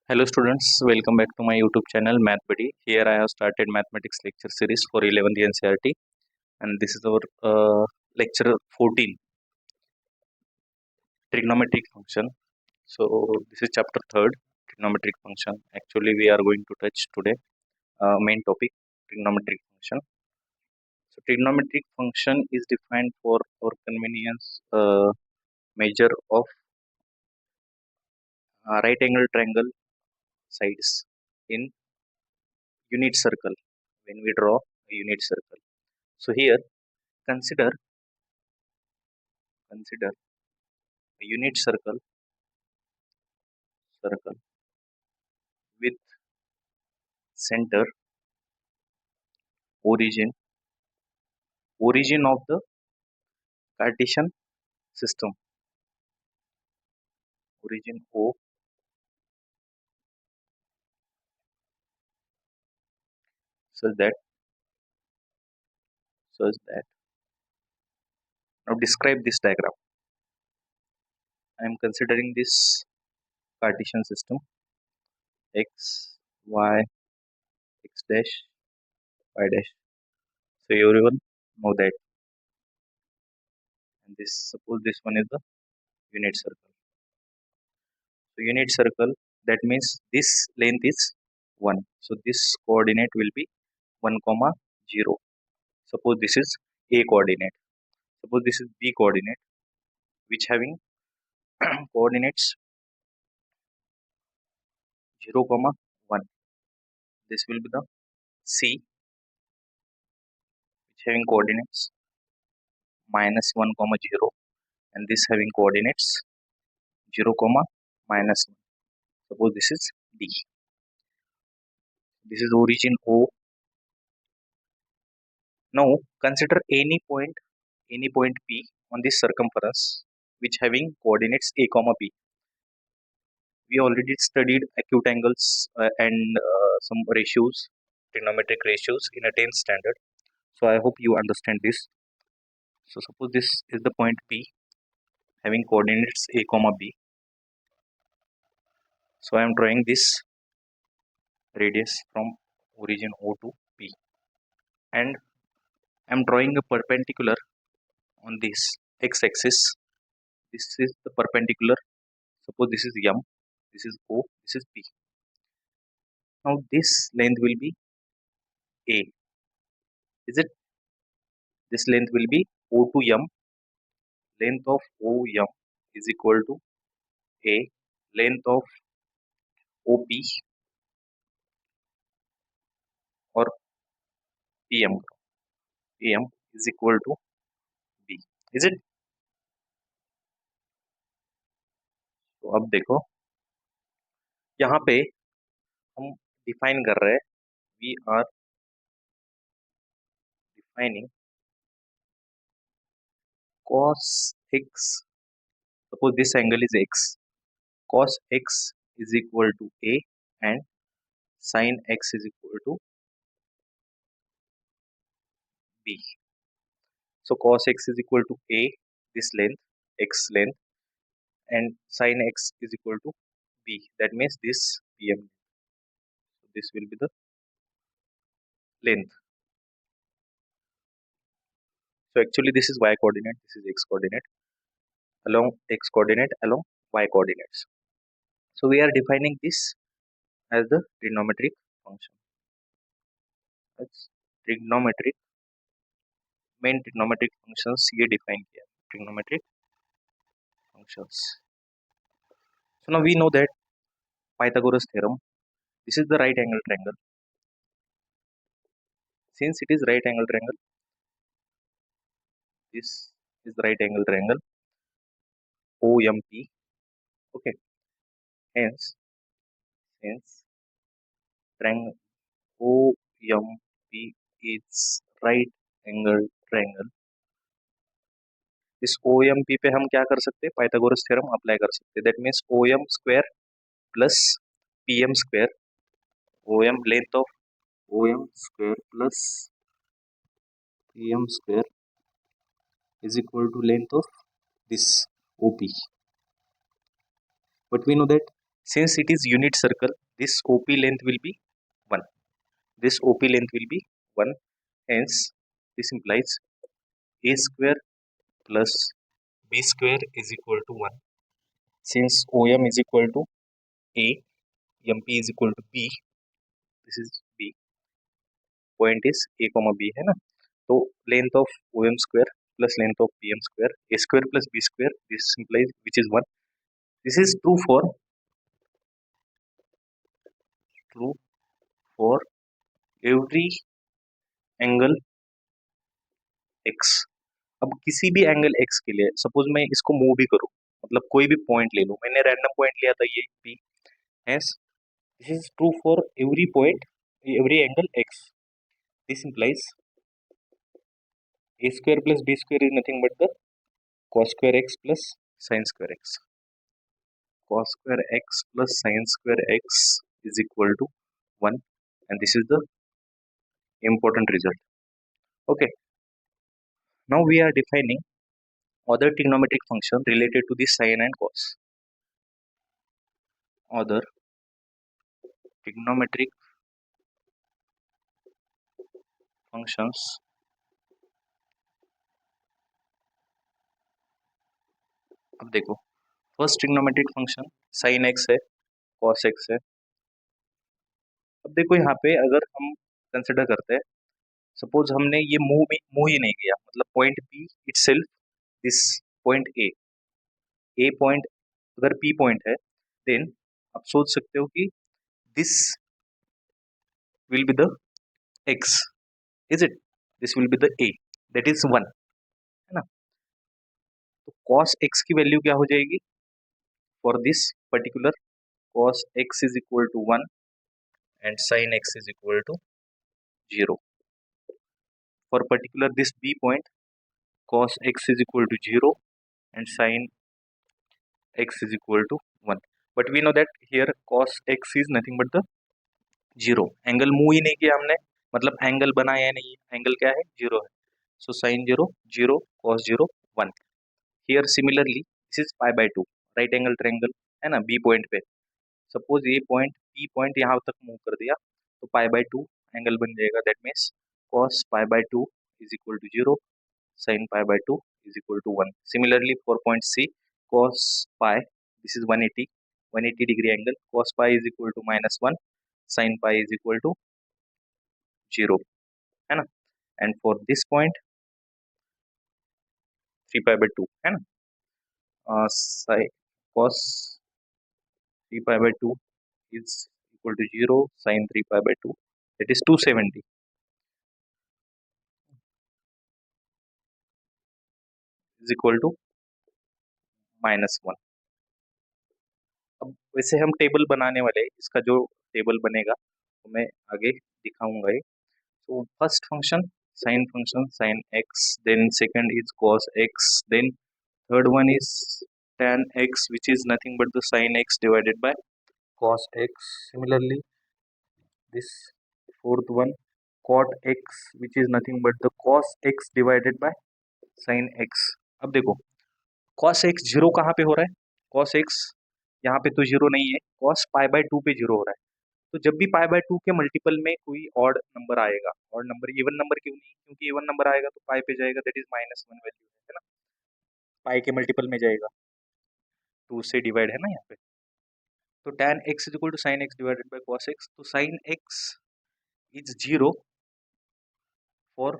Hello students, welcome back to my YouTube channel Math Buddy. Here I have started mathematics lecture series for 11th NCERT and this is our lecture 14, trigonometric function. So this is chapter 3rd, trigonometric function. Actually we are going to touch today main topic, trigonometric function. So trigonometric function is defined for our convenience measure of right angle triangle sides in unit circle when we draw a unit circle. So here consider a unit circle with center origin of the Cartesian system, origin O, such that such that now describe this diagram. I am considering this Cartesian system x y x dash y dash. So everyone know that, and this suppose this one is the unit circle. So unit circle, that means this length is 1. So this coordinate will be 1 comma 0. Suppose this is a coordinate. Suppose this is b coordinate, which having coordinates 0 comma 1. This will be the c, which having coordinates minus 1 comma 0, and this having coordinates 0 comma minus 1. Suppose this is d. This is origin O. Now consider any point P on this circumference which having coordinates a comma b. We already studied acute angles and some ratios, trigonometric ratios in a 10th standard. So I hope you understand this. So suppose this is the point P having coordinates a comma b. So I am drawing this radius from origin O to P, and I am drawing a perpendicular on this x-axis. This is the perpendicular. Suppose this is M, this is O, this is P. Now this length will be A. Is it? This length will be O to M. Length of OM is equal to A. Length of OP or PM. PM is equal to B. Is it? तो अब देखो यहाँ पे हम define कर रहे हैं, we are defining cos x. Suppose this angle is x. Cos x is equal to A and sin x is equal to B. So cos x is equal to A, this length, x length, and sin x is equal to B. That means this PM. So this will be the length. So actually this is y coordinate, this is x coordinate, along x coordinate, along y coordinates. So we are defining this as the trigonometric function. That's trigonometric, main trigonometric functions ये define किया, trigonometric functions. So now we know that Pythagoras theorem. This is the right angle triangle. Since it is right angle triangle, this is the right angle triangle OMP. Okay. Hence triangle OMP is right angle triangle. इस OMP पे हम क्या कर सकते हैं, Pythagoras theorem apply कर सकते हैं. That means OM square plus PM square, OM length of OM square plus PM square is equal to length of this OP. But we know that Since it is unit circle, this OP length will be 1. This OP length will be 1. Hence, this implies A square plus B square is equal to 1. Since OM is equal to A, MP is equal to B, this is B, point is A comma B है ना, तो length of OM square plus length of PM square, A square plus B square, this implies which is 1. This is true for every angle x. अब किसी भी angle x के लिए suppose मैं इसको मूव भी करूं, मतलब कोई भी पॉइंट ले लूं, मैंने रैंडम पॉइंट लिया था ये P, hence this is true for every point, every angle x. This implies a square plus b square is nothing but the cos square x plus sin square x. Cos square x plus sin square x is equal to 1, and this is the important result. Okay, now we are defining other trigonometric function related to the sin and cos. Other trigonometric functions अब देखो, first trigonometric function sine x है, cos x है. अब देखो यहाँ पे अगर हम कंसिडर करते हैं, सपोज हमने ये मूव ही नहीं किया, मतलब point P itself, this point A point अगर पी पॉइंट है, देन आप सोच सकते हो कि this will be the x, is it, this will be the A, that is 1, है ना. तो कॉस एक्स की वैल्यू क्या हो जाएगी for this particular, cos x is equal to 1 and sin x is equal to 0. For particular this B point, cos x is equal to 0 and sin x is equal to 1. But we know that here cos x is nothing but the 0. Angle move ही नहीं किया हमने, मतलब angle बनाया नहीं, angle क्या है, 0 है. So sin 0 0, cos 0 1. Here similarly this is pi by 2, right angle triangle है ना, B पॉइंट पे सपोज ये पॉइंट P पॉइंट यहाँ तक मूव कर दिया, तो पाई बाय 2 एंगल बन जाएगा, that means cos pi by 2 is equal to 0, sin pi by 2 is equal to 1. Similarly for point C, cos pi, this is 180 degree angle, cos pi is equal to -1, sin pi is equal to 0, है ना. And for this point 3 pi by 2 है ना, cos 3 pi by 2 is equal to 0, sin 3 pi by 2, that is 270 is equal to -1. अब वैसे हम table बनाने वाले हैं, इसका जो टेबल बनेगा तो मैं आगे दिखाऊंगा ये. तो first function sine x, then second is cos x, then third one is tan x which is nothing but the sin x divided by cos x. Similarly this fourth one cot x which is nothing but the cos x divided by sin x. अब देखो cos x zero कहाँ पे हो रहा है, cos x यहाँ पे तो जीरो नहीं है, cos पाई बाय 2 पे जीरो हो रहा है. तो जब भी पाई बाय 2 के मल्टीपल में कोई ऑड नंबर आएगा, ऑड नंबर इवन नंबर क्यों नहीं, क्योंकि इवन नंबर आएगा तो पाई पे जाएगा, दैट इज -1 वैल्यू है ना, पाई के मल्टीपल में जाएगा, 2 से डिवाइड है ना यहाँ पे. तो tan x is equal to sin x divided by cos x, तो sin x is 0 for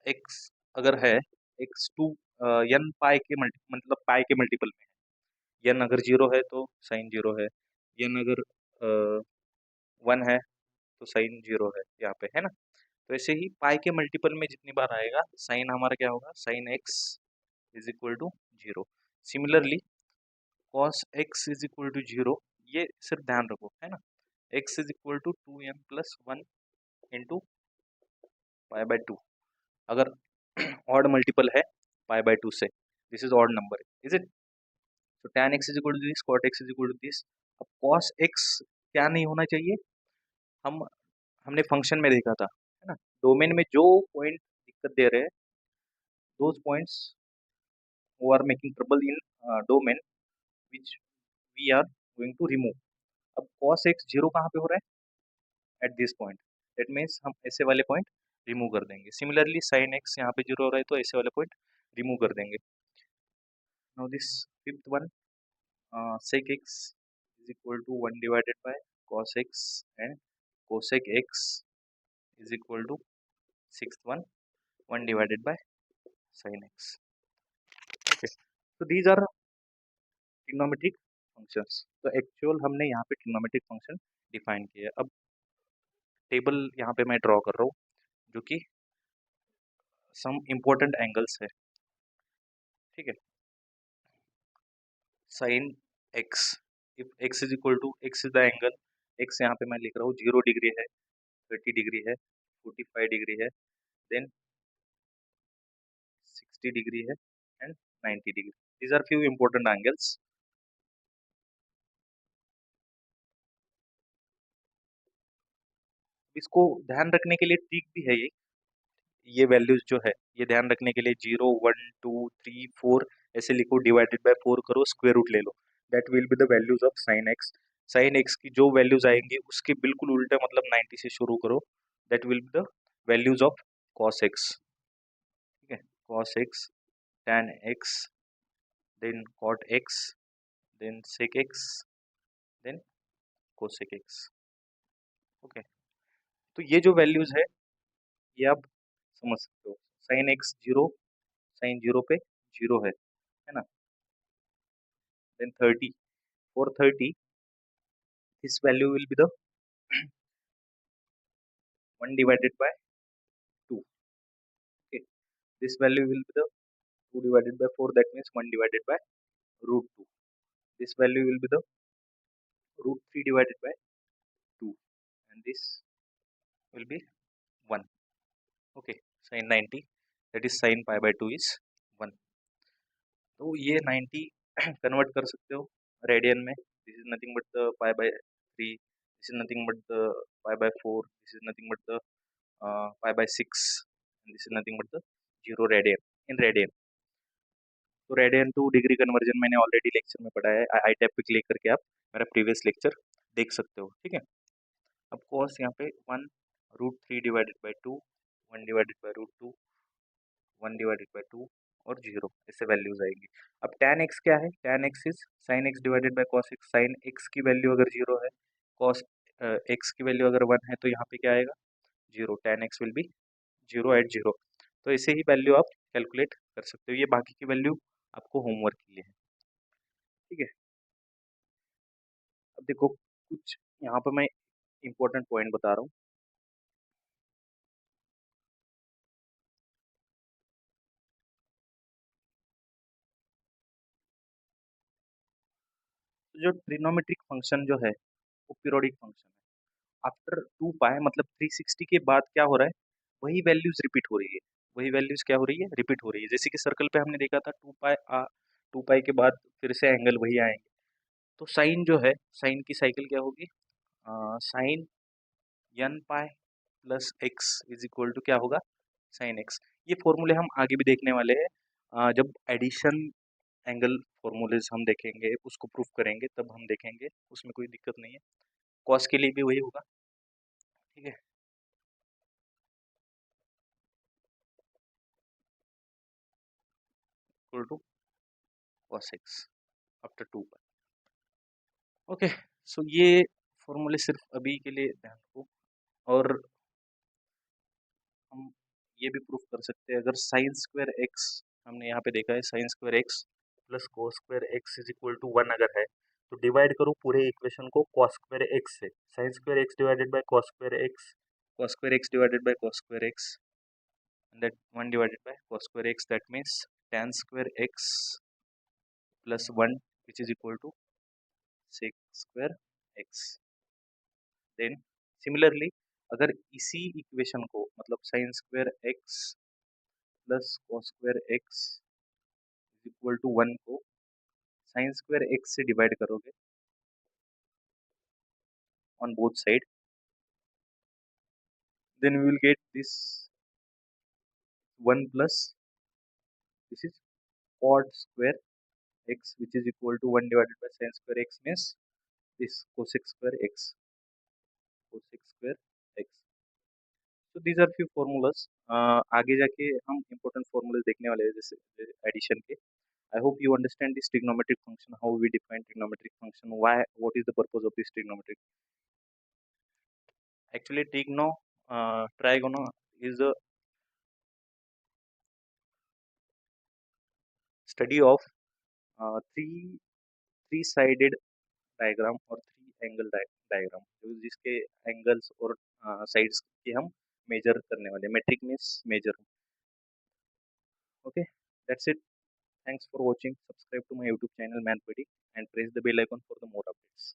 x अगर है x टू n पाई के मतलब पाई के मल्टीपल में है, n अगर 0 है तो sin 0 है, n अगर 1 है तो साइन 0 है यहाँ पे, है ना. तो ऐसे ही पाई के मल्टीपल में जितनी बार आएगा साइन हमारा क्या होगा, sine x is equal to 0. Similarly cos x is equal to 0, ये सिर्फ ध्यान रखो, है ना, x is equal to 2n plus 1 into pi by 2. अगर ऑड मल्टीपल है पाई बाय 2 से, this is odd number, is it. तो tan x is equal to this, cot x is equal to this. अब cos x क्या नहीं होना चाहिए, हम हमने फंक्शन में देखा था, है ना, डोमेन में जो पॉइंट दिक्कत दे रहे हैं those points who are making trouble in domain which we are going to remove. अब cos x जीरो कहाँ पे हो रहा है? At this point, that means हम ऐसे वाले पॉइंट रिमूव कर देंगे. सिमिलरली sin x यहाँ पे जीरो हो रहा है तो ऐसे वाले पॉइंट रिमूव कर देंगे. Now this fifth one, sec x is equal to 1 divided by cos x and cosec x is equal to sixth one 1 divided by sin x. Okay, so these are trigonometric functions. तो actual हमने यहाँ पे trigonometric function define किया है. अब table यहाँ पे मैं ड्रॉ कर रहा हूँ जो कि सम इम्पोर्टेंट एंगल्स है. ठीक है, sine x, if x is equal to x is the angle, x यहाँ पे मैं लिख रहा हूँ 0 डिग्री है, 30 डिग्री है, 45 डिग्री है, देन 60 डिग्री है and 90 degree. These are few important angles. इसको ध्यान रखने के लिए ट्रिक भी है ये वैल्यूज जो है ये ध्यान रखने के लिए 0 1 2 3 4 ऐसे लिखो, डिवाइडेड बाय 4 करो, स्क्वायर रूट ले लो. That will be the values of sine x. Sine x की जो वैल्यूज आएंगी उसके बिल्कुल उल्टा, मतलब 90 से शुरू करो. That will be the values of cos x. ठीक है, cos x, tan x, then cot x, then sec x, then cosec x. Okay, तो ये जो वैल्यूज है ये आप समझ सकते हो. Sine x zero, sine zero पे जीरो है ना. Then 30, for 30 this value will be the 1 divided by 2. Okay, this value will be the 2 divided by 4, that means 1 divided by root 2. This value will be the root 3 divided by 2 and this will be 1. Okay, sin 90, that is sin pi by 2 is 1. तो ये 90 convert कर सकते हो radian में. This is nothing but the pi by 3, this is nothing but the pi by 4, this is nothing but the pi by 6 and this is nothing but the 0 radian in radian. तो radian two degree conversion मैंने already lecture में पढ़ाया है. आई tap पे click करके आप मेरा previous lecture देख सकते हो. ठीक है, अब कॉस यहाँ पे 1 root 3 divided by 2, 1 divided by root 2, 1 divided by 2 और 0 ऐसे वैल्यूज आएंगी. अब tan x क्या है? tan x is sin x divided by cos x. sin x की वैल्यू अगर 0 है, cos x की वैल्यू अगर 1 है तो यहाँ पे क्या आएगा? 0. tan x will be 0 at 0. तो ऐसे ही वैल्यू आप कैलकुलेट कर सकते हो. ये बाकी की वैल्यू आपको होमवर्क के लिए है. ठीक है, अब देखो कुछ यहाँ पर मैं इंपॉर्टेंट पॉइंट बता रहा हूँ. तो जो ट्रिग्नोमेट्रिक फंक्शन जो है वो पीरियोडिक फंक्शन है. आफ्टर 2 पाई मतलब 360 के बाद क्या हो रहा है? वही वैल्यूज रिपीट हो रही है. वही वैल्यूज क्या हो रही है? रिपीट हो रही है. जैसे कि सर्कल पे हमने देखा था 2 पाई के बाद फिर से एंगल वही आएंगे. तो साइन जो है, साइन की साइकिल क्या होगी? Sine n pi plus x is equal to क्या होगा? Sine x. ये फॉर्मूले हम आगे भी देखने वाले हैं. जब एडिशन एंगल फॉर्मूलेज हम देखेंगे, उसको प्रूफ करेंगे, तब हम देखेंगे, उसमें कोई दिक्कत नहीं है. कॉस के लिए भी वही होगा. ठीक है, equal to cos x after 2 pi. Okay, so ये फॉर्मूले सिर्फ अभी के लिए ध्यान रखो. और हम ये भी प्रूफ कर सकते हैं, अगर साइन स्क्वायर एक्स हमने यहाँ पे देखा है, sine square x plus cos square x is equal to 1 अगर है तो डिवाइड करो पूरे इक्वेशन को कॉस स्क्वायर एक्स से. Sine square x divided by cos square x, cos square x divided by cos square x, and that 1 divided by cos square x, that means tan square x plus 1 which is equal to sec square x. then similarly अगर इसी equation को मतलब sin square x plus cos square x equal to 1 को sin square x से divide करोगे on both side, then we will get this 1 plus this is cot square x, which is equal to 1 divided by sin square x, means this cosec square x, cosec square x. So these are few formulas. आगे जाके हम important formulas देखने वाले हैं, जैसे addition के. I hope you understand this trigonometric function, how we define trigonometric function, why, what is the purpose of this trigonometric. Actually, trigono is a study of three-sided diagram और three angle diagram, जिसके angles और sides के हम measure करने वाले. Metric means measure. Okay, that's it. Thanks for watching. Subscribe to my YouTube channel Mathbuddy and press the bell icon for the more updates.